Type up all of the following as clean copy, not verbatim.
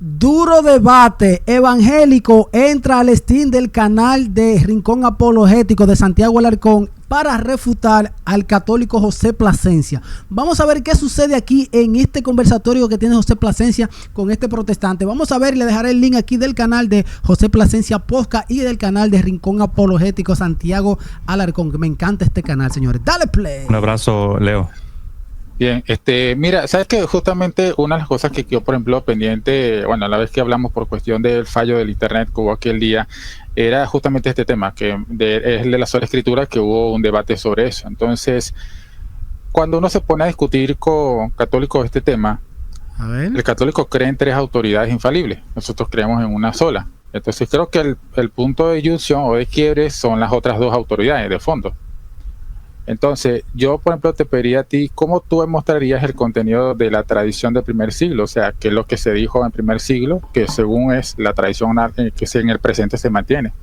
Duro debate evangélico entra al Steam del canal de Rincón Apologético de Santiago Alarcón para refutar al católico José Plasencia. Vamos a ver qué sucede aquí en este conversatorio que tiene José Plasencia con este protestante. Vamos a ver, le dejaré el link aquí del canal de José Plasencia Podcast y del canal de Rincón Apologético Santiago Alarcón, que me encanta este canal, señores. Dale play. Un abrazo, Leo. Bien, mira, sabes que justamente una de las cosas que quedó, por ejemplo, pendiente, bueno, a la vez que hablamos por cuestión del fallo del internet que hubo aquel día, era justamente este tema, que es el de la sola escritura, que hubo un debate sobre eso. Entonces, cuando uno se pone a discutir con católicos este tema, el católico cree en tres autoridades infalibles, nosotros creemos en una sola. Entonces creo que el punto de disyunción o de quiebre son las otras dos autoridades de fondo. Entonces, yo, por ejemplo, te pediría a ti, ¿cómo tú demostrarías el contenido de la tradición del primer siglo? O sea, ¿qué es lo que se dijo en el primer siglo, que según es la tradición que en el presente se mantiene?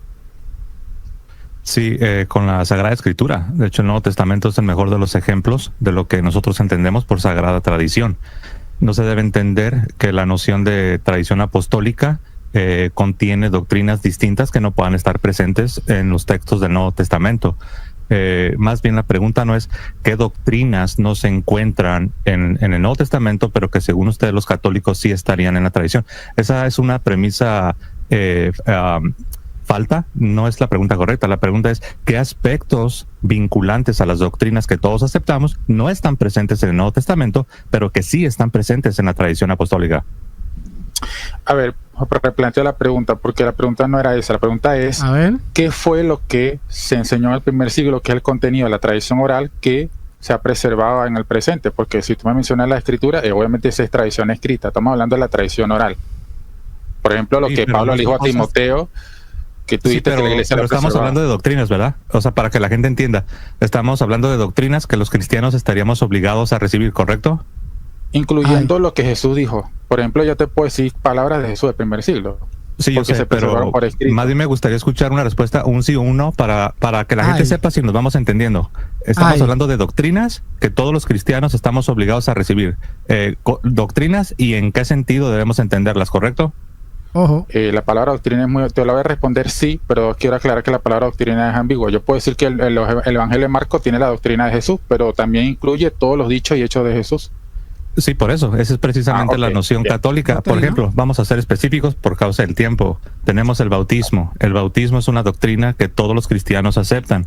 Sí, con la Sagrada Escritura. De hecho, el Nuevo Testamento es el mejor de los ejemplos de lo que nosotros entendemos por Sagrada Tradición. No se debe entender que la noción de tradición apostólica contiene doctrinas distintas que no puedan estar presentes en los textos del Nuevo Testamento. Más bien la pregunta no es qué doctrinas no se encuentran en el Nuevo Testamento, pero que según ustedes los católicos sí estarían en la tradición. Esa es una premisa falta, no es la pregunta correcta. La pregunta es qué aspectos vinculantes a las doctrinas que todos aceptamos no están presentes en el Nuevo Testamento, pero que sí están presentes en la tradición apostólica. A ver, replanteo la pregunta, porque la pregunta no era esa. La pregunta es, ¿qué fue lo que se enseñó en el primer siglo, que es el contenido de la tradición oral que se ha preservado en el presente? Porque si tú me mencionas la escritura, obviamente esa es tradición escrita. Estamos hablando de la tradición oral. Por ejemplo, lo que Pablo le dijo a Timoteo, que tú dijiste que la iglesia pero estamos hablando de doctrinas, ¿verdad? O sea, para que la gente entienda, estamos hablando de doctrinas que los cristianos estaríamos obligados a recibir, ¿correcto? Incluyendo lo que Jesús dijo. Por ejemplo, yo te puedo decir palabras de Jesús del primer siglo. Sí, yo sé, pero más bien me gustaría escuchar una respuesta, un sí o un no, para que la gente sepa si nos vamos entendiendo. Estamos hablando de doctrinas que todos los cristianos estamos obligados a recibir. Doctrinas y en qué sentido debemos entenderlas, ¿correcto? Ojo. La palabra doctrina es muy... Te la voy a responder sí, pero quiero aclarar que la palabra doctrina es ambigua. Yo puedo decir que el Evangelio de Marcos tiene la doctrina de Jesús, pero también incluye todos los dichos y hechos de Jesús. Sí, por eso. Esa es precisamente la noción católica. Por ejemplo, vamos a ser específicos por causa del tiempo. Tenemos el bautismo. El bautismo es una doctrina que todos los cristianos aceptan.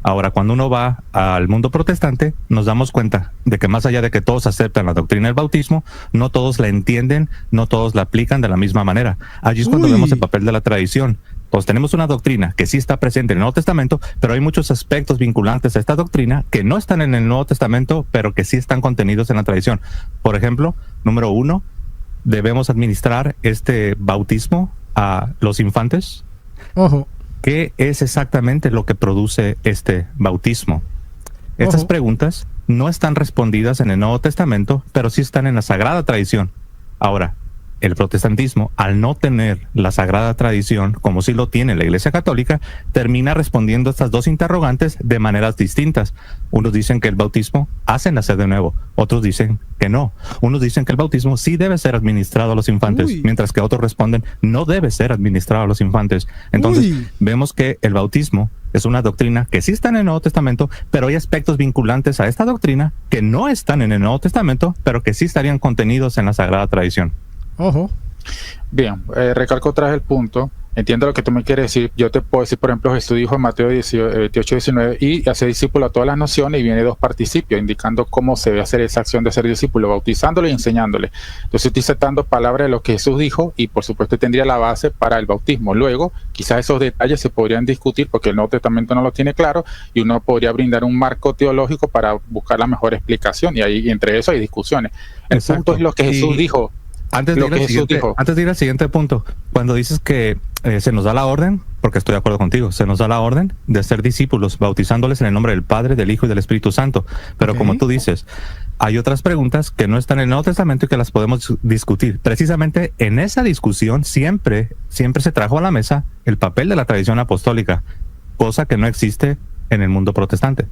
Ahora, cuando uno va al mundo protestante, nos damos cuenta de que más allá de que todos aceptan la doctrina del bautismo, no todos la entienden, no todos la aplican de la misma manera. Allí es cuando vemos el papel de la tradición. Pues tenemos una doctrina que sí está presente en el Nuevo Testamento, pero hay muchos aspectos vinculantes a esta doctrina que no están en el Nuevo Testamento, pero que sí están contenidos en la tradición. Por ejemplo, número 1, debemos administrar este bautismo a los infantes. Ojo. ¿Qué es exactamente lo que produce este bautismo? Estas preguntas no están respondidas en el Nuevo Testamento, pero sí están en la Sagrada Tradición. Ahora, el protestantismo, al no tener la Sagrada Tradición, como sí lo tiene la Iglesia Católica, termina respondiendo a estas dos interrogantes de maneras distintas. Unos dicen que el bautismo hace nacer de nuevo, otros dicen que no. Unos dicen que el bautismo sí debe ser administrado a los infantes, mientras que otros responden no debe ser administrado a los infantes. Entonces, vemos que el bautismo es una doctrina que sí está en el Nuevo Testamento, pero hay aspectos vinculantes a esta doctrina que no están en el Nuevo Testamento, pero que sí estarían contenidos en la Sagrada Tradición. Ojo. Bien, recalco otra vez el punto. Entiendo lo que tú me quieres decir. Yo te puedo decir, por ejemplo, Jesús dijo en Mateo 28, 19, y hace discípulo a todas las naciones, y viene dos participios indicando cómo se debe hacer esa acción de ser discípulo, bautizándole y enseñándole. Entonces estoy citando palabras de lo que Jesús dijo, y por supuesto tendría la base para el bautismo. Luego, quizás esos detalles se podrían discutir porque el Nuevo Testamento no lo tiene claro, y uno podría brindar un marco teológico para buscar la mejor explicación, y ahí entre eso hay discusiones. El punto es lo que Jesús dijo. Antes de ir al siguiente punto, cuando dices que se nos da la orden, porque estoy de acuerdo contigo, se nos da la orden de ser discípulos, bautizándoles en el nombre del Padre, del Hijo y del Espíritu Santo. Pero como tú dices, hay otras preguntas que no están en el Nuevo Testamento y que las podemos discutir. Precisamente en esa discusión siempre se trajo a la mesa el papel de la tradición apostólica, cosa que no existe en el mundo protestante.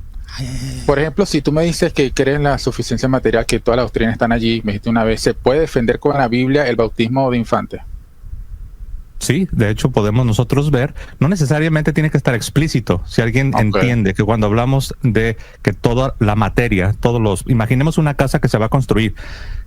Por ejemplo, si tú me dices que crees en la suficiencia material, que todas las doctrinas están allí, me dijiste una vez, ¿se puede defender con la Biblia el bautismo de infante? Sí, de hecho podemos nosotros ver, no necesariamente tiene que estar explícito. Si alguien entiende que cuando hablamos de que toda la materia, imaginemos una casa que se va a construir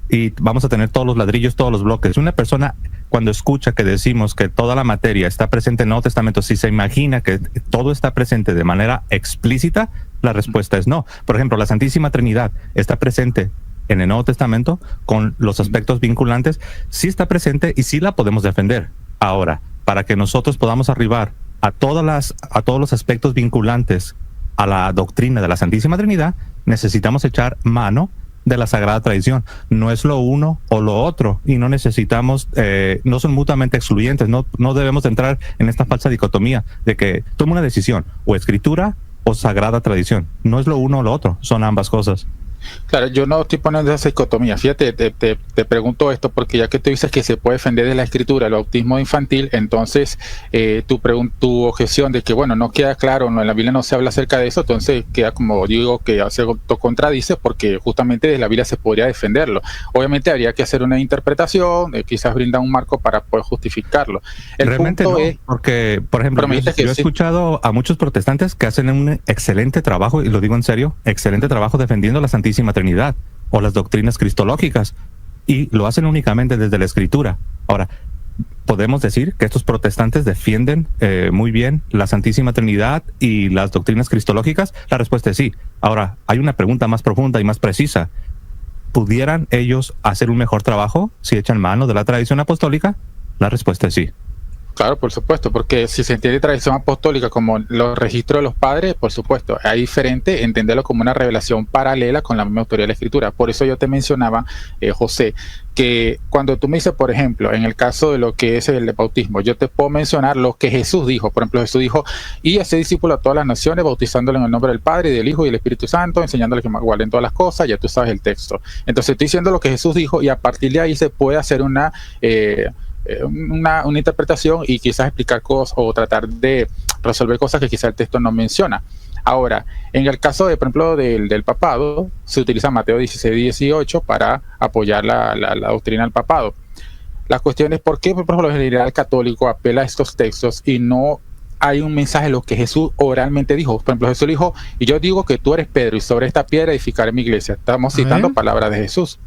y vamos a tener todos los ladrillos, todos los bloques. Una persona cuando escucha que decimos que toda la materia está presente en el Nuevo Testamento, si se imagina que todo está presente de manera explícita, la respuesta es no. Por ejemplo, la Santísima Trinidad está presente en el Nuevo Testamento con los aspectos vinculantes, sí está presente y sí la podemos defender. Ahora, para que nosotros podamos arribar a todos los aspectos vinculantes a la doctrina de la Santísima Trinidad, necesitamos echar mano de la Sagrada Tradición. No es lo uno o lo otro, y no necesitamos, no son mutuamente excluyentes. No debemos entrar en esta falsa dicotomía de que toma una decisión, o Escritura o Sagrada Tradición. No es lo uno o lo otro, son ambas cosas. Claro, yo no estoy poniendo esa dicotomía. Fíjate, te pregunto esto porque ya que tú dices que se puede defender de la Escritura el bautismo infantil, entonces tu objeción de que, bueno, no queda claro, en la Biblia no se habla acerca de eso, entonces queda como digo que se contradice porque justamente desde la Biblia se podría defenderlo. Obviamente habría que hacer una interpretación, quizás brinda un marco para poder justificarlo. Realmente no, porque, por ejemplo, yo he escuchado a muchos protestantes que hacen un excelente trabajo, y lo digo en serio, excelente trabajo defendiendo la Santísima Trinidad o las doctrinas cristológicas, y lo hacen únicamente desde la Escritura. Ahora, ¿podemos decir que estos protestantes defienden muy bien la Santísima Trinidad y las doctrinas cristológicas? La respuesta es sí. Ahora, hay una pregunta más profunda y más precisa. ¿Pudieran ellos hacer un mejor trabajo si echan mano de la tradición apostólica? La respuesta es sí. Claro, por supuesto, porque si se entiende tradición apostólica como los registros de los padres, por supuesto, es diferente entenderlo como una revelación paralela con la misma autoría de la Escritura. Por eso yo te mencionaba, José, que cuando tú me dices, por ejemplo, en el caso de lo que es el bautismo, yo te puedo mencionar lo que Jesús dijo. Por ejemplo, Jesús dijo, y hacer discípulos a todas las naciones, bautizándole en el nombre del Padre, y del Hijo y del Espíritu Santo, enseñándoles que guarden todas las cosas. Ya tú sabes el texto. Entonces estoy diciendo lo que Jesús dijo, y a partir de ahí se puede hacer una interpretación y quizás explicar cosas o tratar de resolver cosas que quizás el texto no menciona. Ahora, en el caso de, por ejemplo, del papado, se utiliza Mateo 16 y 18 para apoyar la doctrina del papado. La cuestión es por qué, por ejemplo, el general católico apela a estos textos y no hay un mensaje de lo que Jesús oralmente dijo. Por ejemplo, Jesús dijo, y yo digo que tú eres Pedro, y sobre esta piedra edificaré mi iglesia. Estamos citando palabras de Jesús.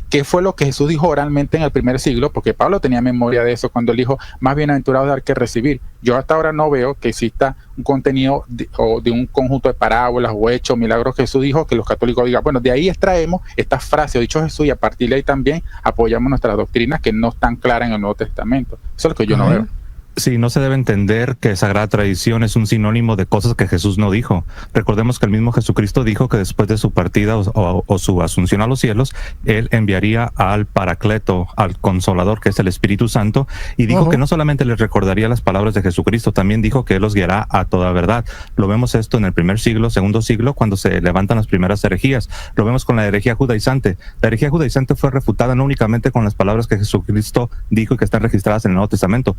¿Qué fue lo que Jesús dijo oralmente en el primer siglo? Porque Pablo tenía memoria de eso cuando él dijo, más bienaventurado dar que recibir. Yo hasta ahora no veo que exista un contenido de un conjunto de parábolas o hechos, milagros que Jesús dijo, que los católicos digan, bueno, de ahí extraemos esta frase o dicho Jesús y a partir de ahí también apoyamos nuestras doctrinas que no están claras en el Nuevo Testamento. Eso es lo que yo no veo. Sí, no se debe entender que Sagrada Tradición es un sinónimo de cosas que Jesús no dijo. Recordemos que el mismo Jesucristo dijo que después de su partida o su asunción a los cielos, Él enviaría al Paracleto, al Consolador, que es el Espíritu Santo, y dijo que no solamente les recordaría las palabras de Jesucristo, también dijo que Él los guiará a toda verdad. Lo vemos esto en el primer siglo, segundo siglo, cuando se levantan las primeras herejías. Lo vemos con la herejía judaizante. La herejía judaizante fue refutada no únicamente con las palabras que Jesucristo dijo y que están registradas en el Nuevo Testamento,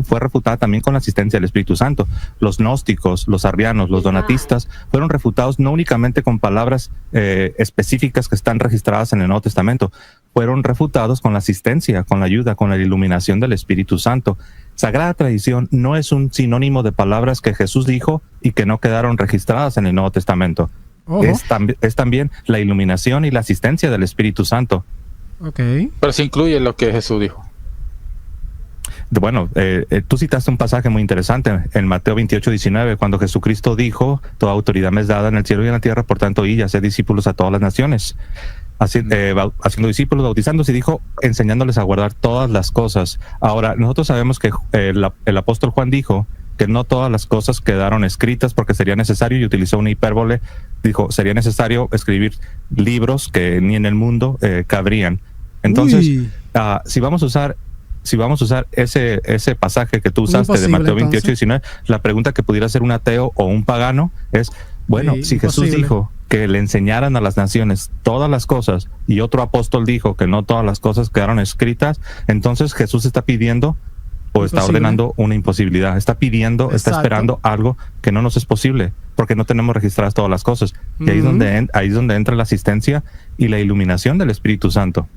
fue refutada también con la asistencia del Espíritu Santo. Los gnósticos, los arrianos, los donatistas fueron refutados no únicamente con palabras específicas que están registradas en el Nuevo Testamento, fueron refutados con la asistencia, con la ayuda, con la iluminación del Espíritu Santo. Sagrada Tradición no es un sinónimo de palabras que Jesús dijo y que no quedaron registradas en el Nuevo Testamento. Es también la iluminación y la asistencia del Espíritu Santo. Pero se incluye lo que Jesús dijo. Bueno, tú citaste un pasaje muy interesante en Mateo 28:19, cuando Jesucristo dijo, toda autoridad me es dada en el cielo y en la tierra, por tanto, id y haced discípulos a todas las naciones. Haciendo discípulos, bautizándose, y dijo, enseñándoles a guardar todas las cosas. Ahora, nosotros sabemos que el apóstol Juan dijo que no todas las cosas quedaron escritas porque sería necesario, y utilizó una hipérbole, dijo, sería necesario escribir libros que ni en el mundo cabrían. Entonces, si vamos a usar ese pasaje que tú usaste de Mateo 28:19, la pregunta que pudiera hacer un ateo o un pagano es, bueno, si Jesús dijo que le enseñaran a las naciones todas las cosas y otro apóstol dijo que no todas las cosas quedaron escritas, entonces Jesús está pidiendo o está ordenando una imposibilidad, está pidiendo, está esperando algo que no nos es posible, porque no tenemos registradas todas las cosas. Y ahí es donde entra la asistencia y la iluminación del Espíritu Santo.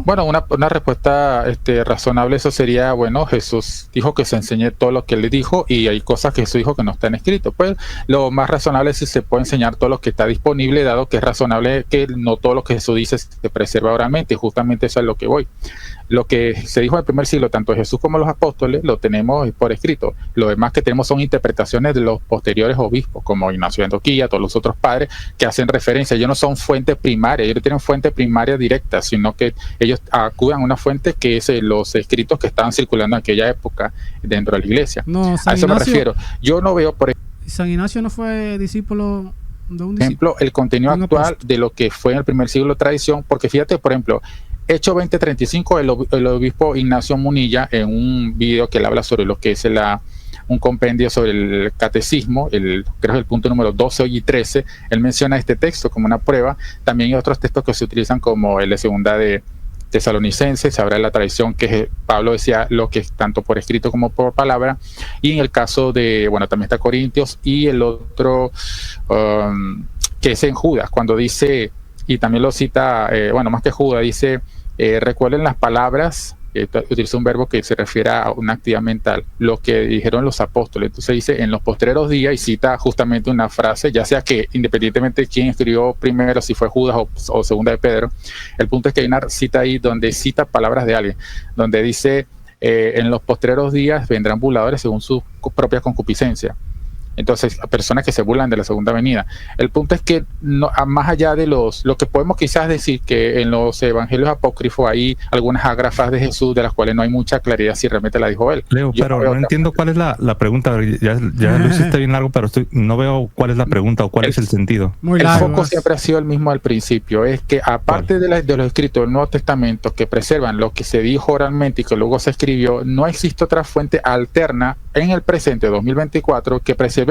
Bueno, una respuesta razonable, eso sería, bueno, Jesús dijo que se enseñe todo lo que él dijo y hay cosas que Jesús dijo que no están escritas. Pues lo más razonable es si se puede enseñar todo lo que está disponible, dado que es razonable que no todo lo que Jesús dice se preserva oralmente, y justamente eso es lo que voy. Lo que se dijo en el primer siglo, tanto Jesús como los apóstoles, lo tenemos por escrito. Lo demás que tenemos son interpretaciones de los posteriores obispos, como Ignacio de Antioquía, todos los otros padres, que hacen referencia. Ellos no son fuentes primarias, ellos no tienen fuente primaria directa, sino que ellos acuden a una fuente que es los escritos que estaban circulando en aquella época dentro de la iglesia. A eso me refiero. Yo no veo, por San Ignacio no fue discípulo de un ejemplo, el contenido actual de lo que fue en el primer siglo tradición, porque fíjate, por ejemplo, Hecho 2035, el obispo Ignacio Munilla, en un video que él habla sobre lo que es un compendio sobre el catecismo, creo que es el punto número 12 y 13, él menciona este texto como una prueba. También hay otros textos que se utilizan, como el de segunda de Tesalonicenses, se habla de la tradición que Pablo decía lo que es tanto por escrito como por palabra, y en el caso de, bueno, también está Corintios, y el otro que es en Judas, cuando dice, y también lo cita, bueno, más que Judas, dice, recuerden las palabras, utiliza un verbo que se refiere a una actividad mental, lo que dijeron los apóstoles. Entonces dice, en los postreros días, y cita justamente una frase, ya sea que independientemente de quién escribió primero, si fue Judas o segunda de Pedro, el punto es que hay una cita ahí donde cita palabras de alguien, donde dice, en los postreros días vendrán burladores según su propia concupiscencia. Entonces, personas que se burlan de la segunda venida. El punto es que no, más allá de lo que podemos quizás decir que en los evangelios apócrifos hay algunas ágrafas de Jesús de las cuales no hay mucha claridad si realmente la dijo él. Leo, pero no entiendo cuál es la pregunta. Ya lo hiciste bien largo, pero no veo cuál es la pregunta o cuál es el sentido. Muy largo. El foco siempre ha sido el mismo al principio. Es que aparte de los escritos del Nuevo Testamento que preservan lo que se dijo oralmente y que luego se escribió, no existe otra fuente alterna en el presente 2024 que preserve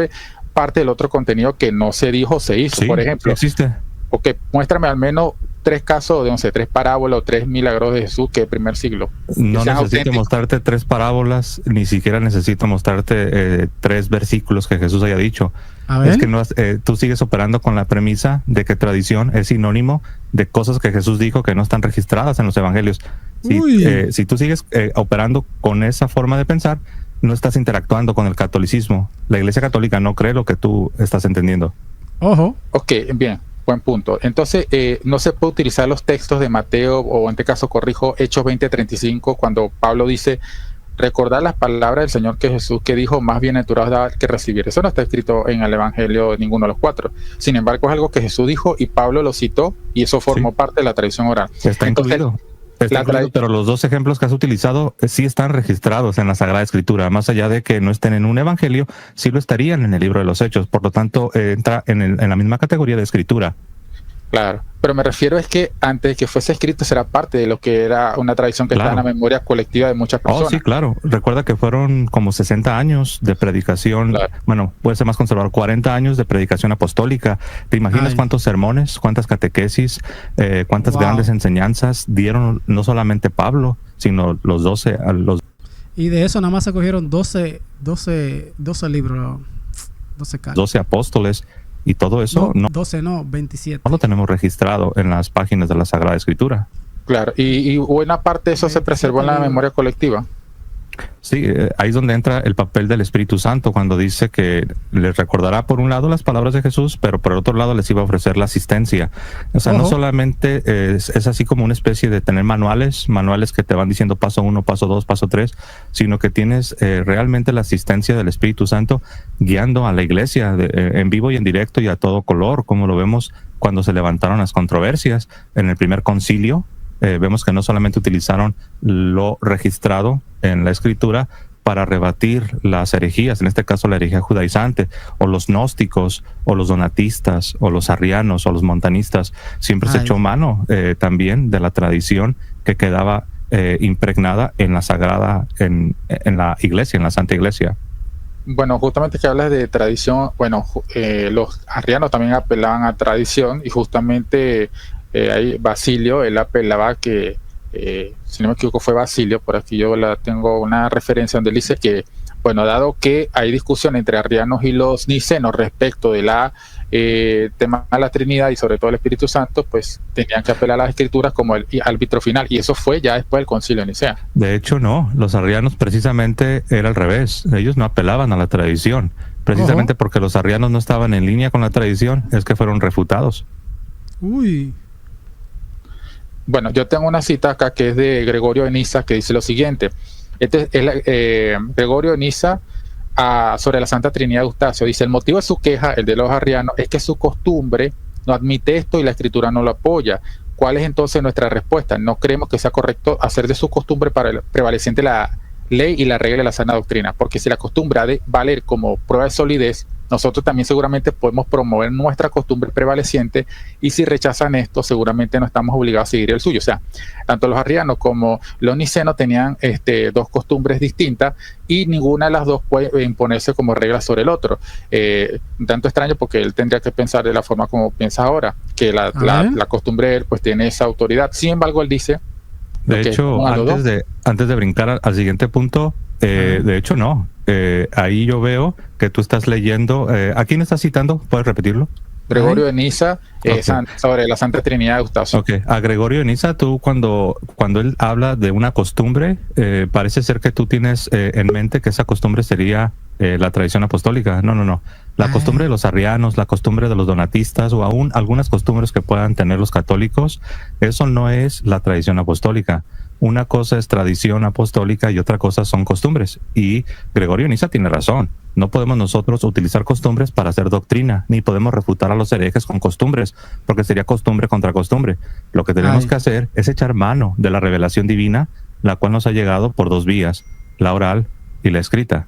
parte del otro contenido que no se dijo, se hizo. Sí, por ejemplo, existe. Porque muéstrame al menos 3 casos de 3 parábolas o 3 milagros de Jesús que el primer siglo. No necesito mostrarte 3 parábolas, ni siquiera necesito mostrarte 3 versículos que Jesús haya dicho. Es que tú sigues operando con la premisa de que tradición es sinónimo de cosas que Jesús dijo que no están registradas en los evangelios. Si tú sigues operando con esa forma de pensar, no estás interactuando con el catolicismo. La Iglesia Católica no cree lo que tú estás entendiendo. Ok, bien, buen punto. Entonces, no se puede utilizar los textos de Mateo, o en este caso corrijo, Hechos 20:35, cuando Pablo dice, recordar las palabras del Señor que Jesús, que dijo, más bienaventurados dar que recibir. Eso no está escrito en el Evangelio de ninguno de los 4. Sin embargo, es algo que Jesús dijo y Pablo lo citó, y eso formó parte de la tradición oral. Está incluido. Pero los 2 ejemplos que has utilizado sí están registrados en la Sagrada Escritura, más allá de que no estén en un evangelio, sí lo estarían en el libro de los Hechos, por lo tanto entra en la misma categoría de escritura. Claro, pero me refiero es que antes de que fuese escrito será parte de lo que era una tradición que está en la memoria colectiva de muchas personas. Sí, claro. Recuerda que fueron como 60 años de predicación, bueno, puede ser más conservador, 40 años de predicación apostólica. ¿Te imaginas cuántos sermones, cuántas catequesis, cuántas grandes enseñanzas dieron no solamente Pablo, sino los 12? Y de eso nada más se cogieron 12 libros, 12 apóstoles. Y todo eso 27. No lo tenemos registrado en las páginas de la Sagrada Escritura. Claro, y buena parte de eso se preservó en la memoria colectiva. Sí, ahí es donde entra el papel del Espíritu Santo, cuando dice que les recordará por un lado las palabras de Jesús, pero por otro lado les iba a ofrecer la asistencia. O sea, no solamente es así como una especie de tener manuales que te van diciendo paso 1, paso 2, paso 3, sino que tienes realmente la asistencia del Espíritu Santo guiando a la iglesia en vivo y en directo y a todo color, como lo vemos cuando se levantaron las controversias en el primer concilio. Vemos que no solamente utilizaron lo registrado en la Escritura para rebatir las herejías, en este caso la herejía judaizante, o los gnósticos, o los donatistas, o los arrianos, o los montanistas. Siempre se echó mano también de la tradición que quedaba impregnada en la sagrada, en la iglesia, en la Santa Iglesia. Bueno, justamente que hablas de tradición, bueno, los arrianos también apelaban a tradición, y justamente ahí Basilio, él apelaba que si no me equivoco fue Basilio, por aquí yo tengo una referencia donde dice que, bueno, dado que hay discusión entre arrianos y los nicenos respecto de la tema de la Trinidad y sobre todo el Espíritu Santo, pues tenían que apelar a las Escrituras como el árbitro final, y eso fue ya después del Concilio de Nicea. De hecho, no, los arrianos precisamente era al revés, ellos no apelaban a la tradición, precisamente porque los arrianos no estaban en línea con la tradición, es que fueron refutados. Uy. Bueno, yo tengo una cita acá que es de Gregorio de Niza, que dice lo siguiente. Este es Gregorio de Niza sobre la Santa Trinidad de Eustacio. Dice, el motivo de su queja, el de los arrianos, es que su costumbre no admite esto y la Escritura no lo apoya. ¿Cuál es entonces nuestra respuesta? No creemos que sea correcto hacer de su costumbre prevaleciente la ley y la regla de la sana doctrina, porque si la costumbre ha de valer como prueba de solidez, nosotros también seguramente podemos promover nuestra costumbre prevaleciente, y si rechazan esto, seguramente no estamos obligados a seguir el suyo. O sea, tanto los arrianos como los nicenos tenían dos costumbres distintas, y ninguna de las dos puede imponerse como regla sobre el otro. Un tanto extraño, porque él tendría que pensar de la forma como piensa ahora, que la costumbre de él pues tiene esa autoridad. Sin embargo, él dice... De hecho, antes de brincar al siguiente punto, de hecho no. Ahí yo veo que tú estás leyendo. ¿A quién estás citando? ¿Puedes repetirlo? Gregorio de Niza, sobre la Santa Trinidad de Eustacio. Ok, a Gregorio de Niza, tú cuando él habla de una costumbre, parece ser que tú tienes en mente que esa costumbre sería la tradición apostólica. No. La costumbre de los arrianos, la costumbre de los donatistas, o aún algunas costumbres que puedan tener los católicos, eso no es la tradición apostólica. Una cosa es tradición apostólica y otra cosa son costumbres. Y Gregorio de Niza tiene razón. No podemos nosotros utilizar costumbres para hacer doctrina, ni podemos refutar a los herejes con costumbres, porque sería costumbre contra costumbre. Lo que tenemos que hacer es echar mano de la revelación divina, la cual nos ha llegado por dos vías, la oral y la escrita.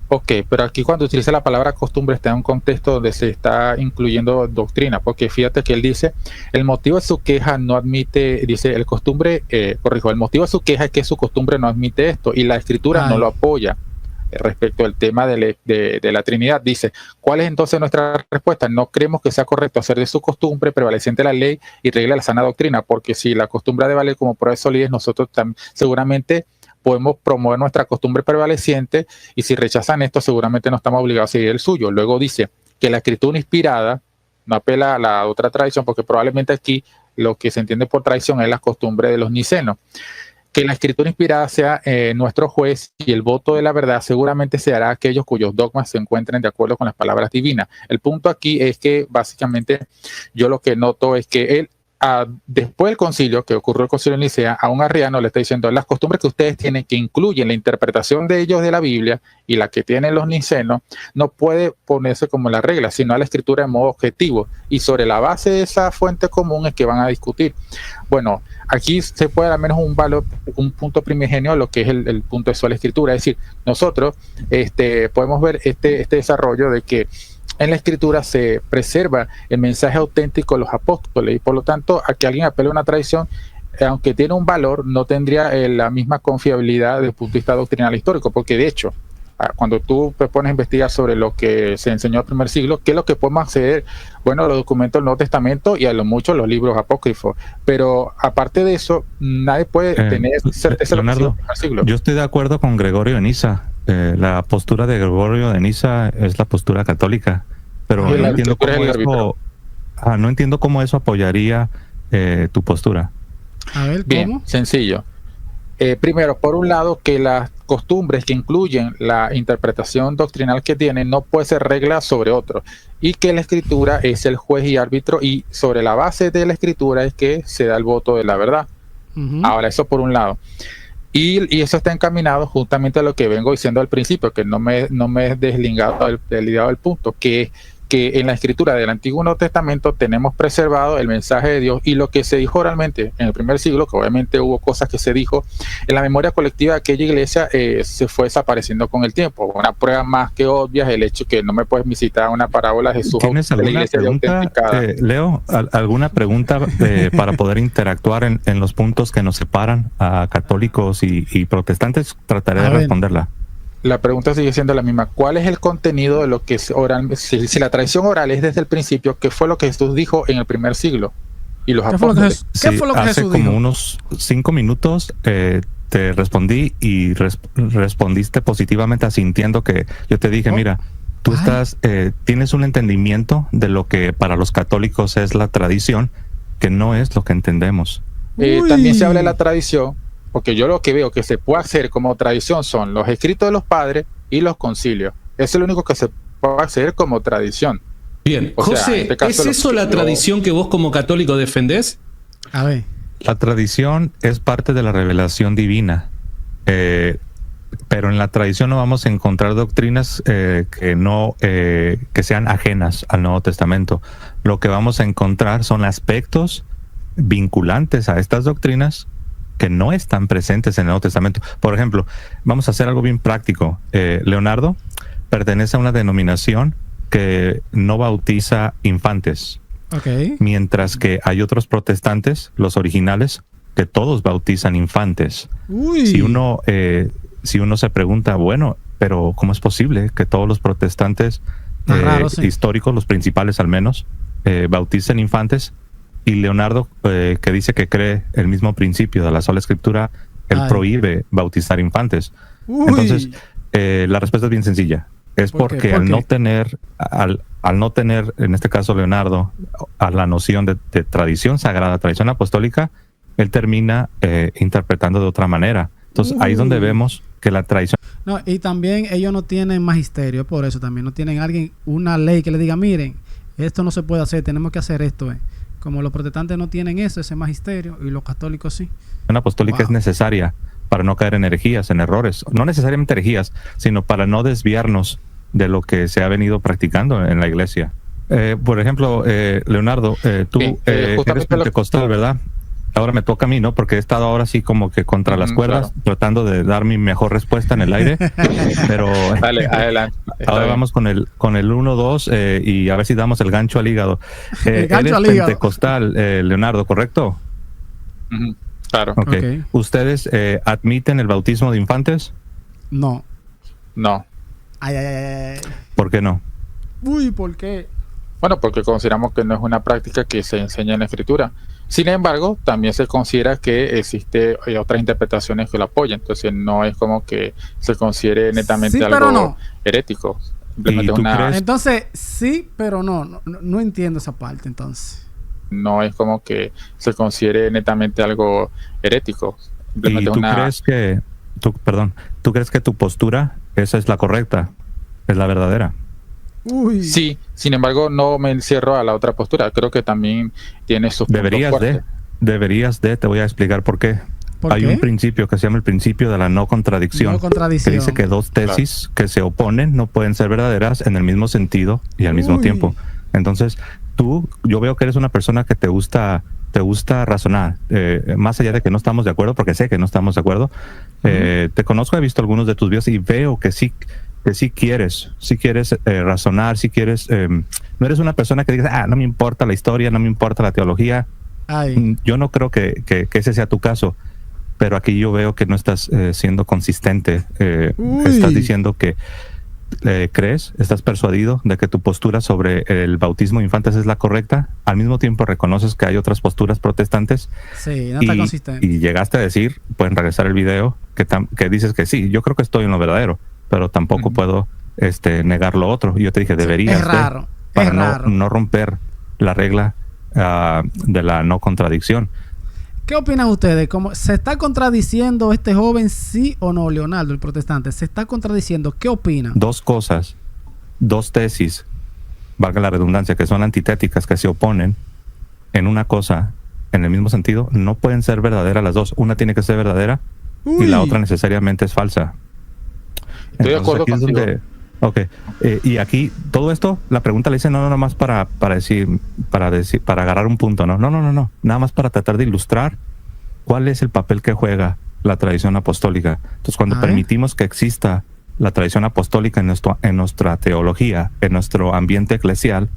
Ok, pero aquí cuando utiliza la palabra costumbre está en un contexto donde se está incluyendo doctrina, porque fíjate que él dice, el motivo de su queja no admite, dice, el motivo de su queja es que su costumbre no admite esto, y la Escritura no lo apoya. Respecto al tema de la Trinidad, dice, ¿cuál es entonces nuestra respuesta? No creemos que sea correcto hacer de su costumbre prevaleciente la ley y regla de la sana doctrina, porque si la costumbre ha de valer como prueba de solidez, nosotros seguramente podemos promover nuestra costumbre prevaleciente, y si rechazan esto, seguramente no estamos obligados a seguir el suyo. Luego dice que la escritura inspirada no apela a la otra tradición, porque probablemente aquí lo que se entiende por tradición es la costumbre de los nicenos. Que la escritura inspirada sea nuestro juez, y el voto de la verdad seguramente se hará a aquellos cuyos dogmas se encuentren de acuerdo con las palabras divinas. El punto aquí es que básicamente yo lo que noto es que él, después del concilio, que ocurrió el concilio de Nicea, a un arriano le está diciendo, las costumbres que ustedes tienen, que incluyen la interpretación de ellos de la Biblia y la que tienen los nicenos, no puede ponerse como la regla, sino a la escritura de modo objetivo, y sobre la base de esa fuente común es que van a discutir. Bueno, aquí se puede dar al menos un punto primigenio a lo que es el punto de sola escritura, es decir, nosotros podemos ver este desarrollo de que en la Escritura se preserva el mensaje auténtico de los apóstoles, y por lo tanto, a que alguien apele a una tradición, aunque tiene un valor, no tendría la misma confiabilidad desde el punto de vista doctrinal histórico, porque de hecho, cuando tú te pones a investigar sobre lo que se enseñó al primer siglo, ¿qué es lo que podemos acceder? Bueno, los documentos del Nuevo Testamento y a lo mucho los libros apócrifos, pero aparte de eso, nadie puede tener certeza de lo que Leonardo, primer siglo. Yo estoy de acuerdo con Gregorio de Niza. La postura de Gregorio de Niza es la postura católica, pero no entiendo cómo eso apoyaría tu postura. A ver, ¿cómo? Bien, sencillo. Primero, por un lado, que las costumbres que incluyen la interpretación doctrinal que tienen no puede ser regla sobre otro, y que la Escritura es el juez y árbitro, y sobre la base de la Escritura es que se da el voto de la verdad. Ahora, eso por un lado. Y eso está encaminado justamente a lo que vengo diciendo al principio, que no me he deslindado del punto, que en la escritura del Antiguo y Nuevo Testamento tenemos preservado el mensaje de Dios, y lo que se dijo oralmente en el primer siglo, que obviamente hubo cosas que se dijo en la memoria colectiva de aquella iglesia, se fue desapareciendo con el tiempo. Una prueba más que obvia es el hecho que no me puedes visitar una parábola de Jesús. ¿Tienes alguna pregunta, Leo? ¿Alguna pregunta para poder interactuar en los puntos que nos separan a católicos y protestantes? Trataré de responderla. La pregunta sigue siendo la misma. ¿Cuál es el contenido de lo que es oral? Si la tradición oral es desde el principio, ¿qué fue lo que Jesús dijo en el primer siglo? y los ¿Qué fue lo que, apóstoles. qué fue lo que hace Jesús como dijo? unos 5 minutos te respondí y respondiste positivamente asintiendo que yo te dije, mira, tú tienes un entendimiento de lo que para los católicos es la tradición, que no es lo que entendemos. También se habla de la tradición, porque yo lo que veo que se puede hacer como tradición son los escritos de los padres y los concilios. Eso es lo único que se puede hacer como tradición. Bien, O sea, en José, este caso, ¿es eso la tradición que vos como católico defendés? A ver. La tradición es parte de la revelación divina, pero en la tradición no vamos a encontrar doctrinas que sean ajenas al Nuevo Testamento. Lo que vamos a encontrar son aspectos vinculantes a estas doctrinas que no están presentes en el Nuevo Testamento. Por ejemplo, vamos a hacer algo bien práctico. Leonardo pertenece a una denominación que no bautiza infantes. Okay. Mientras que hay otros protestantes, los originales, que todos bautizan infantes. Si uno se pregunta, bueno, pero ¿cómo es posible que todos los protestantes históricos, los principales al menos, bauticen infantes? Y Leonardo, que dice que cree el mismo principio de la sola escritura, él prohíbe bautizar infantes. Entonces, la respuesta es bien sencilla. Es porque al no tener, en este caso Leonardo, a la noción de tradición sagrada, tradición apostólica, él termina interpretando de otra manera. Entonces, ahí es donde vemos que la tradición... No, y también ellos no tienen magisterio, por eso también no tienen una ley que le diga, miren, esto no se puede hacer, tenemos que hacer esto. Como los protestantes no tienen ese magisterio, y los católicos sí. La apostólica es necesaria para no caer en herejías, en errores. No necesariamente herejías, sino para no desviarnos de lo que se ha venido practicando en la iglesia. Por ejemplo, Leonardo, tú eres pentecostal, ¿verdad? Ahora me toca a mí, ¿no? Porque he estado ahora sí como que contra las cuerdas, tratando de dar mi mejor respuesta en el aire. Pero dale, adelante. Ahora vamos con el 1-2 y a ver si damos el gancho al hígado. El gancho eres al hígado. pentecostal, Leonardo, ¿correcto? Claro. Okay. ¿Ustedes admiten el bautismo de infantes? No. No. Ay. ¿Por qué no? Uy, ¿por qué? Bueno, porque consideramos que no es una práctica que se enseña en la escritura. Sin embargo, también se considera que existe otras interpretaciones que lo apoyan. Entonces no es como que se considere netamente algo herético. Simplemente Entonces, sí, pero no entiendo esa parte entonces. No es como que se considere netamente algo herético. ¿Y tú crees que tu postura, esa es la correcta, es la verdadera? Uy. Sí, sin embargo, no me encierro a la otra postura. Creo que también tiene sus puntos fuertes. Te voy a explicar por qué. Hay un principio que se yo el principio de la no contradicción, que dice que dos tesis que se oponen no pueden ser verdaderas en el mismo sentido y al mismo tiempo. Entonces, yo veo que eres una persona que te gusta razonar, más allá de que no estamos de acuerdo, porque sé que no estamos de acuerdo. Te conozco, he visto algunos de tus videos y veo que sí quieres razonar, si quieres, no eres una persona que digas, no me importa la historia, no me importa la teología. Yo no creo que ese sea tu caso, pero aquí yo veo que no estás siendo consistente. Estás diciendo que estás persuadido de que tu postura sobre el bautismo de infantes es la correcta, al mismo tiempo reconoces que hay otras posturas protestantes. Sí, no está consistente. Y llegaste a decir, pueden regresar el video, que dices que sí, yo creo que estoy en lo verdadero, pero tampoco puedo negar lo otro. Y yo te dije, deberías, para no romper la regla de la no contradicción. ¿Qué opinan ustedes? ¿Se está contradiciendo este joven, sí o no, Leonardo, el protestante? ¿Se está contradiciendo? ¿Qué opinan? Dos cosas, dos tesis, valga la redundancia, que son antitéticas, que se oponen en una cosa, en el mismo sentido, no pueden ser verdaderas las dos. Una tiene que ser verdadera y la otra necesariamente es falsa. Estoy de acuerdo contigo. Y aquí, todo esto, la pregunta la hice no nomás para agarrar un punto, no, nada más para tratar de ilustrar cuál es el papel que juega la tradición apostólica. Entonces, cuando permitimos que exista la tradición apostólica en nuestra teología, en nuestro ambiente eclesial,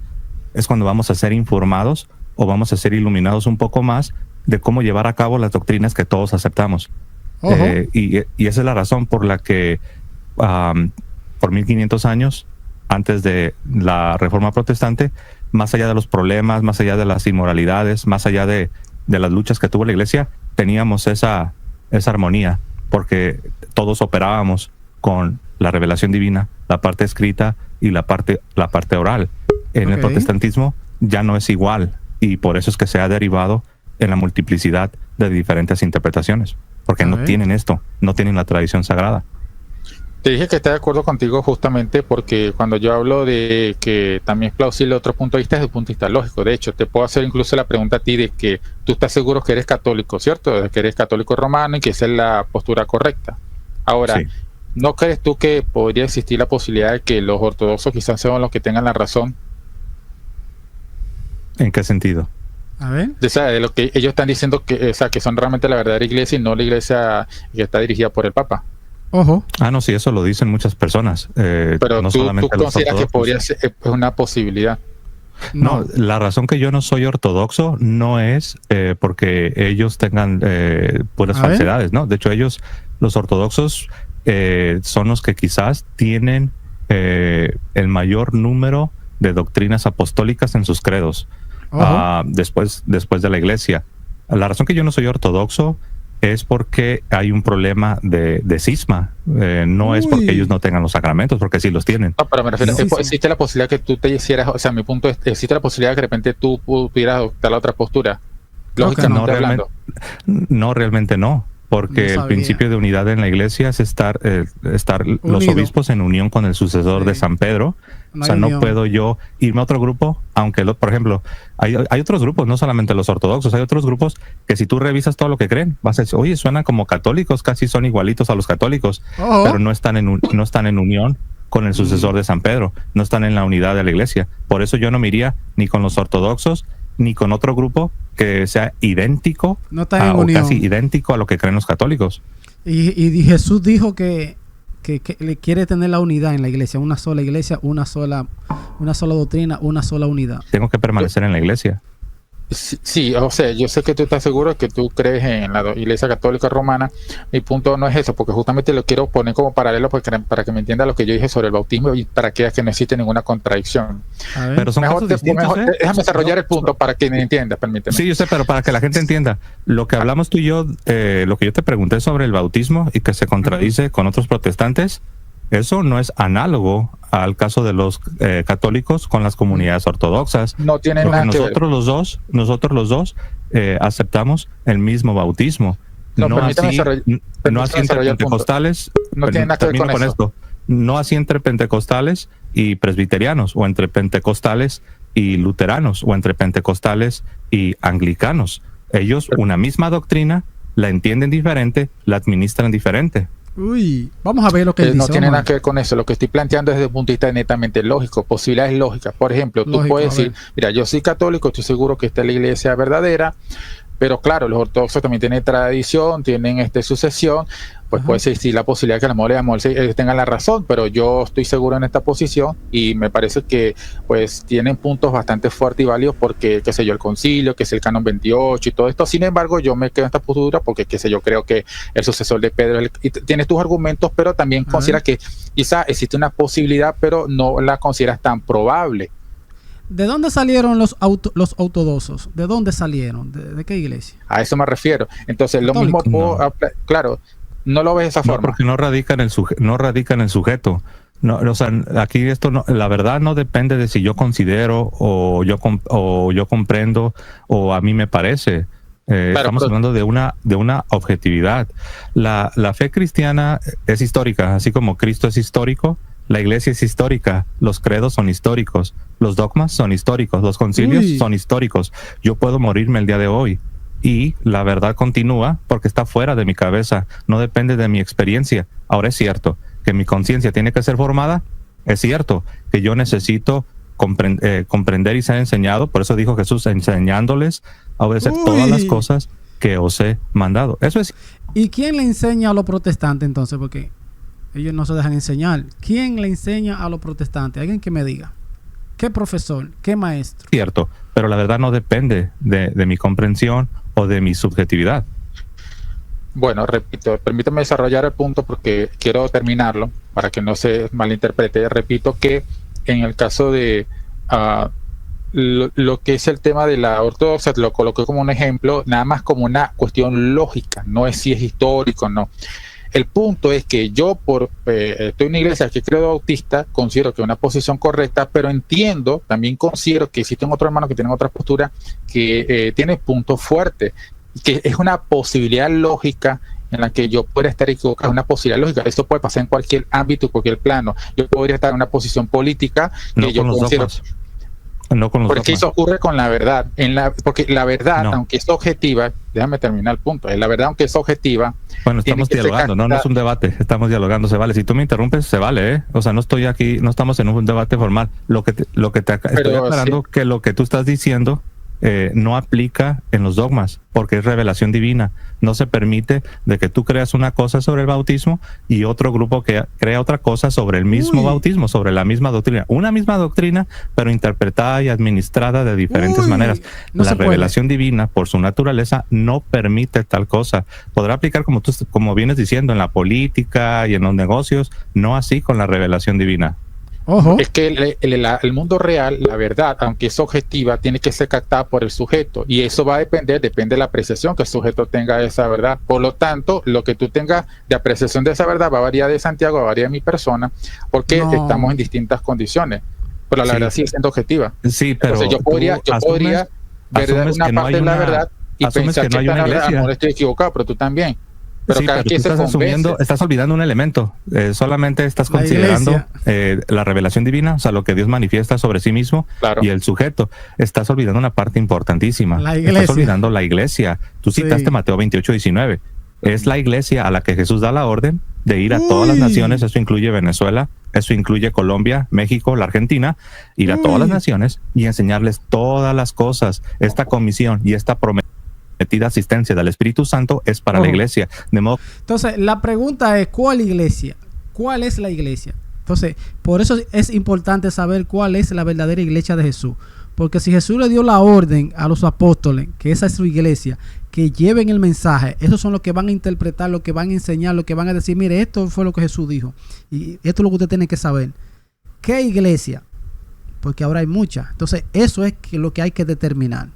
es cuando vamos a ser informados o vamos a ser iluminados un poco más de cómo llevar a cabo las doctrinas que todos aceptamos. Y esa es la razón por la que por 1500 años antes de la Reforma Protestante, más allá de los problemas, más allá de las inmoralidades, más allá de las luchas que tuvo la iglesia, teníamos esa armonía, porque todos operábamos con la revelación divina, la parte escrita y la parte oral. En el protestantismo ya no es igual, y por eso es que se ha derivado en la multiplicidad de diferentes interpretaciones, porque no tienen esto, no tienen la tradición sagrada. Te dije que estoy de acuerdo contigo justamente porque cuando yo hablo de que también es plausible otro punto de vista, es el punto de vista lógico. De hecho, te puedo hacer incluso la pregunta a ti de que tú estás seguro que eres católico, ¿cierto? De que eres católico romano y que esa es la postura correcta. Ahora, sí. ¿No crees tú que podría existir la posibilidad de que los ortodoxos quizás sean los que tengan la razón? ¿En qué sentido? A ver. De lo que ellos están diciendo que son realmente la verdadera iglesia y no la iglesia que está dirigida por el Papa. Ojo. No, sí, eso lo dicen muchas personas. Pero no tú solamente consideras que podría ser una posibilidad. No, la razón que yo no soy ortodoxo no es porque ellos tengan puras falsedades, ¿no? De hecho, los ortodoxos, son los que quizás tienen el mayor número de doctrinas apostólicas en sus credos, después de la iglesia. La razón que yo no soy ortodoxo es porque hay un problema de cisma. No es porque ellos no tengan los sacramentos, porque sí los tienen. No, pero me refiero, existe la posibilidad que tú te hicieras, o sea, mi punto es, existe la posibilidad que de repente tú pudieras adoptar la otra postura. Lógicamente hablando. No, realmente no. Porque el principio de unidad en la iglesia es estar los obispos en unión con el sucesor de San Pedro. No puedo yo irme a otro grupo, aunque, por ejemplo, hay otros grupos, no solamente los ortodoxos, hay otros grupos que si tú revisas todo lo que creen, vas a decir, oye, suenan como católicos, casi son igualitos a los católicos, pero no están en unión con el sucesor de San Pedro, no están en la unidad de la iglesia. Por eso yo no me iría ni con los ortodoxos, ni con otro grupo que sea idéntico o casi idéntico a lo que creen los católicos. Y Jesús dijo que le quiere tener la unidad en la iglesia, una sola doctrina, una sola unidad. Tengo que permanecer en la iglesia. Sí, o sea, yo sé que tú estás seguro que tú crees en la Iglesia Católica Romana. Mi punto no es eso, porque justamente lo quiero poner como paralelo para que me entienda lo que yo dije sobre el bautismo y para que veas que no existe ninguna contradicción. Pero son mejor, déjame desarrollar el punto para que me entiendas, permíteme. Sí, yo sé, pero para que la gente entienda, lo que hablamos tú y yo, lo que yo te pregunté sobre el bautismo y que se contradice con otros protestantes, eso no es análogo al caso de los católicos con las comunidades ortodoxas. No tiene nada que ver. Nosotros los dos aceptamos el mismo bautismo. No así entre pentecostales. No tiene nada que ver con esto. No así entre pentecostales y presbiterianos, o entre pentecostales y luteranos, o entre pentecostales y anglicanos. Ellos una misma doctrina la entienden diferente, la administran diferente. Vamos a ver lo que él dice. No tiene nada que ver con eso. Lo que estoy planteando es desde el punto de vista netamente lógico, posibilidades lógicas. Por ejemplo, tú puedes decir, mira, yo soy católico, estoy seguro que esta es la iglesia verdadera, pero claro, los ortodoxos también tienen tradición, tienen sucesión, pues puede existir la posibilidad que a lo mejor ellos tengan la razón, pero yo estoy seguro en esta posición y me parece que pues tienen puntos bastante fuertes y válidos porque, qué sé yo, el concilio, que es el canon 28 y todo esto. Sin embargo, yo me quedo en esta postura porque, qué sé yo, creo que el sucesor de Pedro, y tienes tus argumentos, pero también considera que quizá existe una posibilidad, pero no la consideras tan probable. ¿De dónde salieron los ortodoxos? ¿De dónde salieron? ¿De qué iglesia? A eso me refiero. Entonces, ¿católico? Lo mismo, claro, no lo ves de esa forma. Porque no radica en el sujeto. No, o sea, aquí esto no, la verdad no depende de si yo considero o yo comprendo o a mí me parece. Estamos hablando de una objetividad. La fe cristiana es histórica, así como Cristo es histórico. La iglesia es histórica, los credos son históricos, los dogmas son históricos, los concilios son históricos. Yo puedo morirme el día de hoy y la verdad continúa porque está fuera de mi cabeza, no depende de mi experiencia. Ahora es cierto que mi conciencia tiene que ser formada, es cierto que yo necesito comprender y ser enseñado, por eso dijo Jesús, enseñándoles a obedecer todas las cosas que os he mandado. Eso es. ¿Y quién le enseña a los protestantes entonces? Porque ellos no se dejan enseñar. ¿Quién le enseña a los protestantes? Alguien que me diga. ¿Qué profesor? ¿Qué maestro? Cierto, pero la verdad no depende de mi comprensión o de mi subjetividad. Bueno, repito, permítame desarrollar el punto porque quiero terminarlo para que no se malinterprete. Repito que en el caso de lo que es el tema de la ortodoxia, lo coloqué como un ejemplo, nada más como una cuestión lógica, no es si es histórico, no. El punto es que yo estoy en una iglesia que creo bautista, considero que es una posición correcta, pero entiendo, también considero que existen otros hermanos que tienen otra postura que tienen puntos fuertes, que es una posibilidad lógica en la que yo pueda estar equivocado, una posibilidad lógica. Esto puede pasar en cualquier ámbito, en cualquier plano. Yo podría estar en una posición política que No yo con los considero... dogmas. No con los Porque dogmas. eso ocurre con la verdad. Porque la verdad, No. aunque es objetiva, déjame terminar el punto. La verdad, aunque es objetiva, Bueno, tiene estamos que ser dialogando, no es un debate, estamos dialogando, se vale. Si tú me interrumpes, se vale, ¿eh? O sea, no estoy aquí, no estamos en un debate formal. Estoy aclarando que lo que tú estás diciendo no aplica en los dogmas, porque es revelación divina. No se permite de que tú creas una cosa sobre el bautismo y otro grupo que crea otra cosa sobre el mismo bautismo, sobre la misma doctrina. Una misma doctrina, pero interpretada y administrada de diferentes maneras. No La se puede. revelación divina, por su naturaleza, no permite tal cosa. Podrá aplicar, como vienes diciendo, en la política y en los negocios, no así con la revelación divina. Ojo. es que el mundo real, la verdad, aunque es objetiva, tiene que ser captada por el sujeto. Y eso va a depende de la apreciación que el sujeto tenga de esa verdad. Por lo tanto, lo que tú tengas de apreciación de esa verdad va a variar de Santiago, va a variar de mi persona, porque estamos en distintas condiciones. Pero la verdad sigue siendo objetiva. Sí, pero entonces, yo podría ver una que no parte hay de la una- verdad y asumes pensar que no hay esta una es la verdad, iglesia. no estoy equivocado, pero tú también. Pero Sí, cada pero quien tú se estás convence. estás olvidando un elemento. Solamente estás La considerando la revelación divina, o sea, lo que Dios manifiesta sobre sí mismo Claro. y el sujeto. Estás olvidando una parte importantísima. La iglesia. Estás olvidando la iglesia. Tú Sí. citaste Mateo 28:19. Es la iglesia a la que Jesús da la orden de ir a todas las naciones. Eso incluye Venezuela, eso incluye Colombia, México, la Argentina, ir a todas las naciones y enseñarles todas las cosas. Esta comisión y esta prometida asistencia del Espíritu Santo es para la iglesia. De modo Entonces, la pregunta es, ¿cuál iglesia? ¿Cuál es la iglesia? Entonces, por eso es importante saber cuál es la verdadera iglesia de Jesús. Porque si Jesús le dio la orden a los apóstoles, que esa es su iglesia, que lleven el mensaje, esos son los que van a interpretar, los que van a enseñar, los que van a decir, mire, esto fue lo que Jesús dijo. Y esto es lo que usted tiene que saber. ¿Qué iglesia? Porque ahora hay muchas. Entonces, eso es lo que hay que determinar.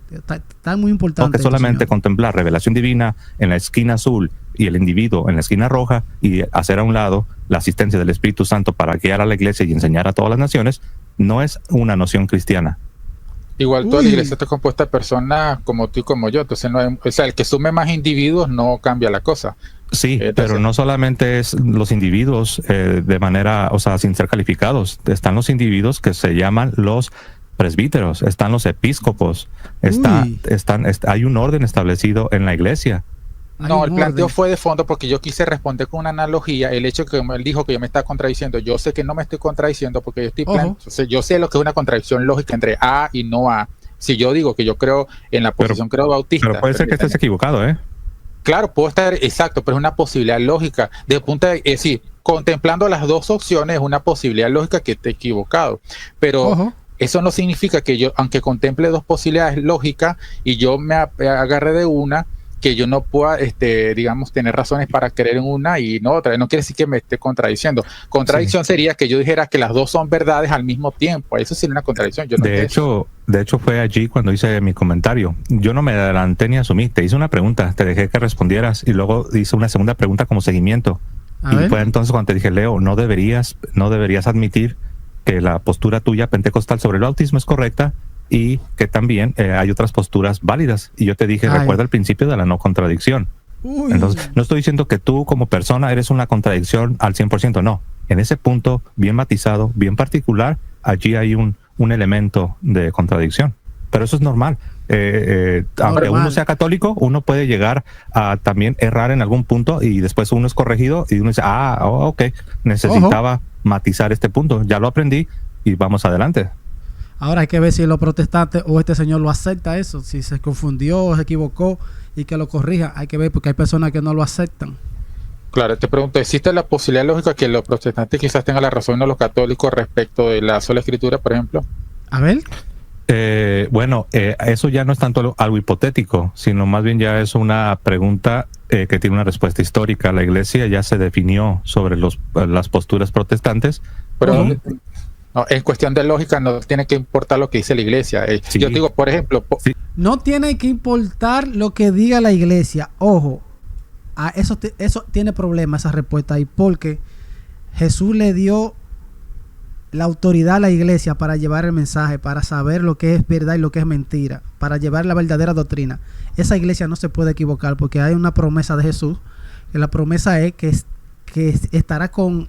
Está muy importante. que solamente contemplar revelación divina en la esquina azul y el individuo en la esquina roja y hacer a un lado la asistencia del Espíritu Santo para guiar a la iglesia y enseñar a todas las naciones, no es una noción cristiana. Igual toda la iglesia está compuesta de personas como tú y como yo. Entonces, el que sume más individuos no cambia la cosa. Sí, pero no solamente es los individuos de manera, o sea, sin ser calificados. Están los individuos que se llaman los presbíteros, están los episcopos, hay un orden establecido en la iglesia. No, el planteo fue de fondo porque yo quise responder con una analogía. El hecho que él dijo que yo me estaba contradiciendo, yo sé que no me estoy contradiciendo porque yo estoy yo sé lo que es una contradicción lógica entre A y no A. Si yo digo que yo creo en la posición creo bautista. Pero puede ser que estés equivocado, ¿eh? Claro, puedo estar exacto, pero es una posibilidad lógica. De punto de sí, contemplando las dos opciones, es una posibilidad lógica que esté equivocado. Pero eso no significa que yo, aunque contemple dos posibilidades lógicas y yo me agarre de una, que yo no pueda, digamos, tener razones para creer en una y no otra. No quiere decir que me esté contradiciendo. Contradicción sería que yo dijera que las dos son verdades al mismo tiempo. Eso sería una contradicción. Yo no de hecho, fue allí cuando hice mi comentario. Yo no me adelanté ni asumí. Te hice una pregunta, te dejé que respondieras y luego hice una segunda pregunta como seguimiento. Y fue entonces cuando te dije, Leo, no deberías admitir que la postura tuya pentecostal sobre el bautismo es correcta y que también hay otras posturas válidas. Y yo te dije, recuerda el principio de la no contradicción. Entonces, no estoy diciendo que tú como persona eres una contradicción al 100%, no. En ese punto, bien matizado, bien particular, allí hay un elemento de contradicción. Pero eso es normal. Aunque uno sea católico, uno puede llegar a también errar en algún punto y después uno es corregido y uno dice, ok, necesitaba matizar este punto. Ya lo aprendí y vamos adelante. Ahora hay que ver si los protestantes o este señor lo acepta eso, si se confundió, se equivocó y que lo corrija. Hay que ver porque hay personas que no lo aceptan. Claro, te pregunto, ¿existe la posibilidad lógica que los protestantes quizás tengan la razón, no los católicos, respecto de la sola escritura, por ejemplo? A ver. Eso ya no es tanto algo hipotético, sino más bien ya es una pregunta que tiene una respuesta histórica. La iglesia ya se definió sobre las posturas protestantes. Pero, No, en cuestión de lógica no tiene que importar lo que dice la iglesia. Sí. Yo digo, por ejemplo, No tiene que importar lo que diga la iglesia. Ojo, eso tiene problema, esa respuesta ahí, porque Jesús le dio la autoridad a la iglesia para llevar el mensaje, para saber lo que es verdad y lo que es mentira, para llevar la verdadera doctrina. Esa iglesia no se puede equivocar porque hay una promesa de Jesús, que la promesa es que estará con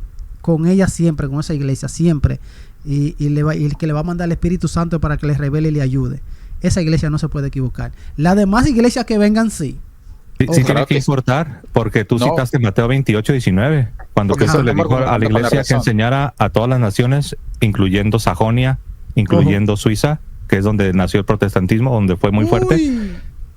ella siempre, con esa iglesia, siempre. Y que le va a mandar el Espíritu Santo para que les revele y le ayude. Esa iglesia no se puede equivocar. Las demás iglesias que vengan, sí. Sí, tiene que importar, porque tú citaste Mateo 28:19, cuando Cristo le dijo a la iglesia que enseñara a todas las naciones, incluyendo Sajonia, incluyendo Suiza, que es donde nació el protestantismo, donde fue muy fuerte.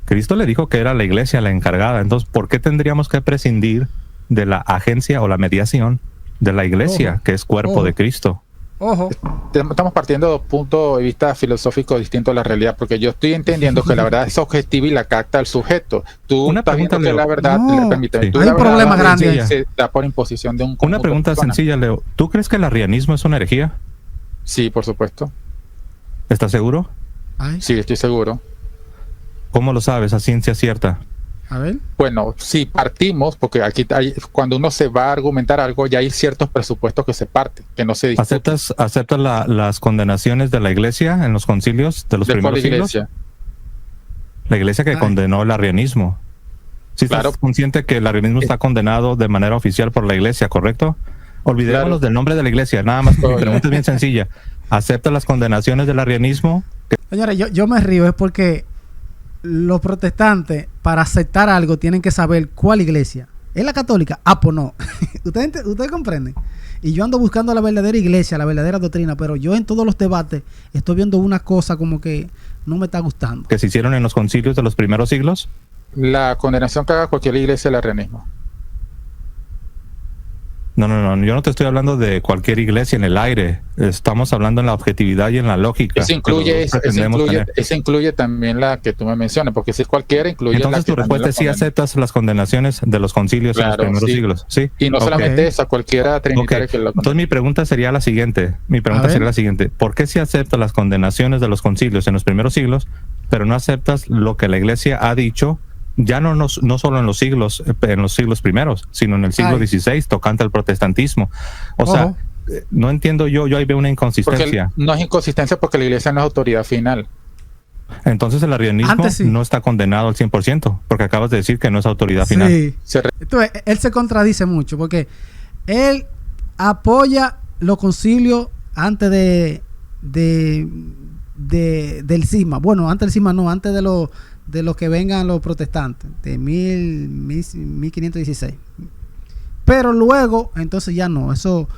Cristo le dijo que era la iglesia la encargada. Entonces, ¿por qué tendríamos que prescindir de la agencia o la mediación de la iglesia, que es cuerpo de Cristo? Ojo. Estamos partiendo de un punto de vista filosófico distinto a la realidad, porque yo estoy entendiendo que la verdad es objetiva y la capta el sujeto. Tú estás viendo que la verdad le permite. Hay un problema grande. Se da por imposición de un Una pregunta sencilla, Leo. ¿Tú crees que el arrianismo es una herejía? Sí, por supuesto. ¿Estás seguro? Sí, estoy seguro. ¿Cómo lo sabes a ciencia cierta? A ver. Bueno, si partimos, porque aquí cuando uno se va a argumentar algo, ya hay ciertos presupuestos que se parten, que no se discuten. ¿Aceptas las condenaciones de la iglesia en los concilios de los primeros siglos? La iglesia que condenó el arrianismo. Sí, claro. ¿Estás consciente que el arrianismo está condenado de manera oficial por la iglesia, correcto? Olvidémonos del nombre de la iglesia, nada más. Mi pregunta es bien sencilla. ¿Aceptas las condenaciones del arrianismo? Señores, yo me río, es porque los protestantes, para aceptar algo, tienen que saber cuál iglesia. ¿Es la católica? Ah, pues no. ¿Ustedes comprenden? Y yo ando buscando la verdadera iglesia, la verdadera doctrina, pero yo en todos los debates estoy viendo una cosa como que no me está gustando. ¿Que se hicieron en los concilios de los primeros siglos? La condenación que haga cualquier iglesia es el arrianismo. No, yo no te estoy hablando de cualquier iglesia en el aire. Estamos hablando en la objetividad y en la lógica. Eso incluye también la que tú me mencionas, porque si es cualquiera, incluye. Entonces tu respuesta es sí aceptas las condenaciones de los concilios en los primeros siglos. ¿Sí? Y no solamente esa, cualquiera trinitaria que lo. Entonces mi pregunta sería la siguiente. ¿Por qué sí aceptas las condenaciones de los concilios en los primeros siglos, pero no aceptas lo que la iglesia ha dicho? Ya no solo en los siglos primeros, sino en el siglo XVI, tocante al protestantismo. O sea, no entiendo yo ahí veo una inconsistencia. Porque no es inconsistencia porque la iglesia no es autoridad final. Entonces el arrianismo no está condenado al 100%, porque acabas de decir que no es autoridad final. Entonces, él se contradice mucho, porque él apoya los concilios antes del cisma. Bueno, antes del cisma no, antes de los que vengan los protestantes, de 1516. Pero luego, entonces ya no, eso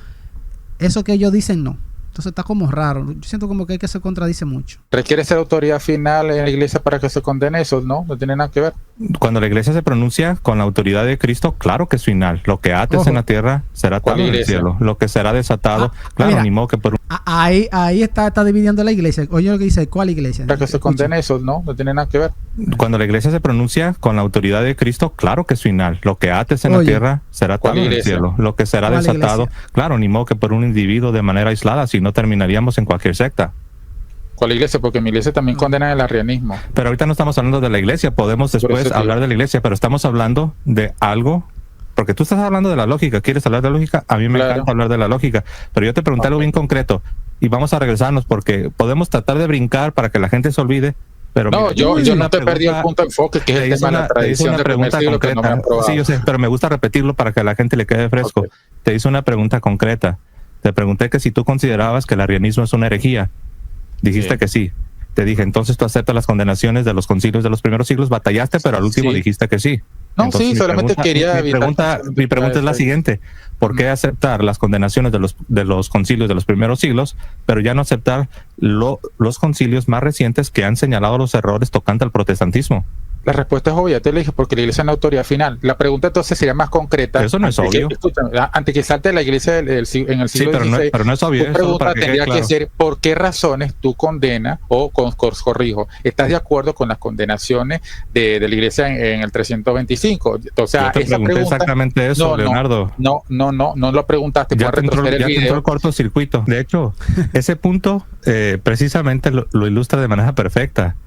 que ellos dicen no. Entonces está como raro. Yo siento como que se contradice mucho. ¿Requiere ser autoridad final en la iglesia para que se condene eso? No tiene nada que ver. Cuando la iglesia se pronuncia con la autoridad de Cristo, claro que es final. Lo que ates en la tierra será atado en el cielo. Lo que será desatado, ni modo que por ahí está dividiendo la iglesia. Oye lo que dice, ¿cuál iglesia? Para que se condene eso, no tiene nada que ver. Cuando la iglesia se pronuncia con la autoridad de Cristo, claro que es final. Lo que ates en la tierra será atado en el cielo. Lo que será desatado, ni modo que por un individuo de manera aislada, si no terminaríamos en cualquier secta. ¿Cuál iglesia? Porque mi iglesia también condena el arrianismo. Pero ahorita no estamos hablando de la iglesia, podemos después hablar de la iglesia, pero estamos hablando de algo, porque tú estás hablando de la lógica, ¿quieres hablar de la lógica? A mí me encanta hablar de la lógica, pero yo te pregunté algo bien concreto y vamos a regresarnos porque podemos tratar de brincar para que la gente se olvide. Pero no, yo no te perdí el punto de enfoque, que es el tema de la tradición de primer siglo que no me han probado. Sí, yo sé, pero me gusta repetirlo para que a la gente le quede fresco. Te hice una pregunta concreta. Te pregunté que si tú considerabas que el arrianismo es una herejía. Dijiste que sí. Te dije, entonces tú aceptas las condenaciones de los concilios de los primeros siglos, batallaste, pero al último dijiste que sí. No, entonces, solamente quería evitar. Mi pregunta es la siguiente. ¿Por qué aceptar las condenaciones de los concilios de los primeros siglos, pero ya no aceptar los concilios más recientes que han señalado los errores tocante al protestantismo? La respuesta es obvia, te lo dije, porque la iglesia es la autoridad final. La pregunta entonces sería más concreta. Eso no es obvio. Antes que salte la iglesia en el siglo XVI, pero no es obvio. Tu pregunta tendría que ser, ¿por qué razones tú condenas o corrijo? ¿Estás de acuerdo con las condenaciones de la iglesia en el 325? O sea, yo te pregunté exactamente eso, Leonardo. No lo preguntaste. Ya te entró el cortocircuito. De hecho, ese punto precisamente lo ilustra de manera perfecta.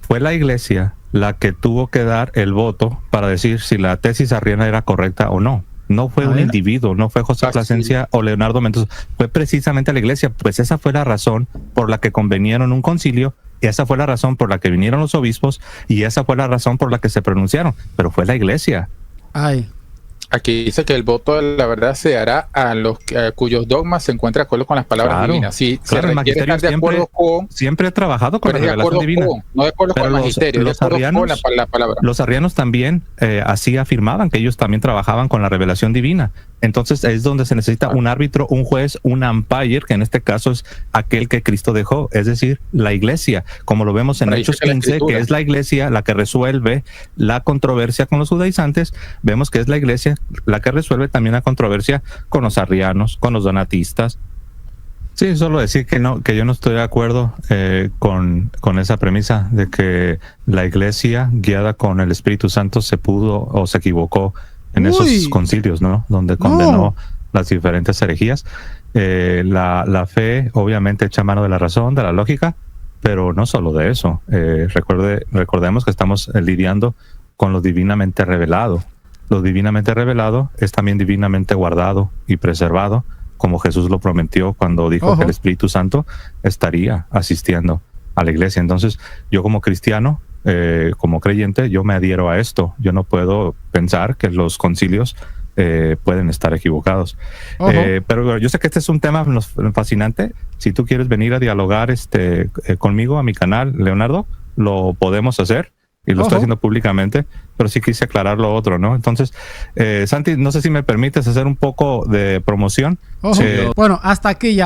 Fue la iglesia la que tuvo que dar el voto para decir si la tesis arriana era correcta o no. No fue un individuo, no fue José Plasencia o Leonardo Mendoza, fue precisamente la iglesia. Pues esa fue la razón por la que convenieron un concilio, y esa fue la razón por la que vinieron los obispos, y esa fue la razón por la que se pronunciaron. Pero fue la iglesia. Aquí dice que el voto de la verdad se hará a los cuyos dogmas se encuentran de acuerdo con las palabras divinas. Sí, claro, el magisterio siempre ha trabajado con la revelación divina. No de acuerdo con el magisterio, de acuerdo con la palabra. Los arrianos también así afirmaban, que ellos también trabajaban con la revelación divina. Entonces es donde se necesita un árbitro, un juez, un umpire, que en este caso es aquel que Cristo dejó, es decir, la iglesia, como lo vemos en Hechos 15, que es la iglesia la que resuelve la controversia con los judaizantes. Vemos que es la iglesia la que resuelve también la controversia con los arrianos, con los donatistas. Sí, solo decir que yo no estoy de acuerdo con esa premisa de que la iglesia guiada con el Espíritu Santo se pudo o se equivocó en esos concilios, ¿no? Donde condenó las diferentes herejías. La fe obviamente echa mano de la razón, de la lógica, pero no solo de eso. Recordemos que estamos lidiando con lo divinamente revelado. Lo divinamente revelado es también divinamente guardado y preservado, como Jesús lo prometió cuando dijo que el Espíritu Santo estaría asistiendo a la iglesia. Entonces, yo como cristiano, como creyente, yo me adhiero a esto. Yo no puedo pensar que los concilios pueden estar equivocados. Pero yo sé que este es un tema fascinante. Si tú quieres venir a dialogar conmigo a mi canal, Leonardo, lo podemos hacer. Y lo estoy haciendo públicamente, pero sí quise aclarar lo otro, ¿no? Entonces, Santi, no sé si me permites hacer un poco de promoción. Bueno, hasta aquí.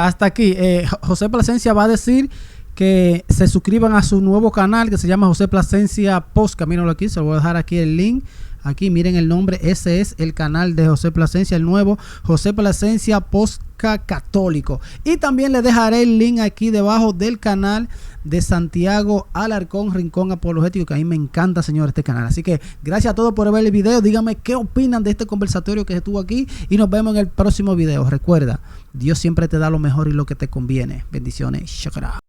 José Plasencia va a decir que se suscriban a su nuevo canal que se llama José Plasencia Posca. Mírenlo aquí, se lo voy a dejar aquí el link. Aquí miren el nombre, ese es el canal de José Plasencia, el nuevo José Plasencia Posca Católico. Y también le dejaré el link aquí debajo del canal de Santiago Alarcón, Rincón Apologético, que a mí me encanta, señor, este canal. Así que gracias a todos por ver el video. Díganme qué opinan de este conversatorio que estuvo aquí y nos vemos en el próximo video. Recuerda, Dios siempre te da lo mejor y lo que te conviene. Bendiciones. Shakara.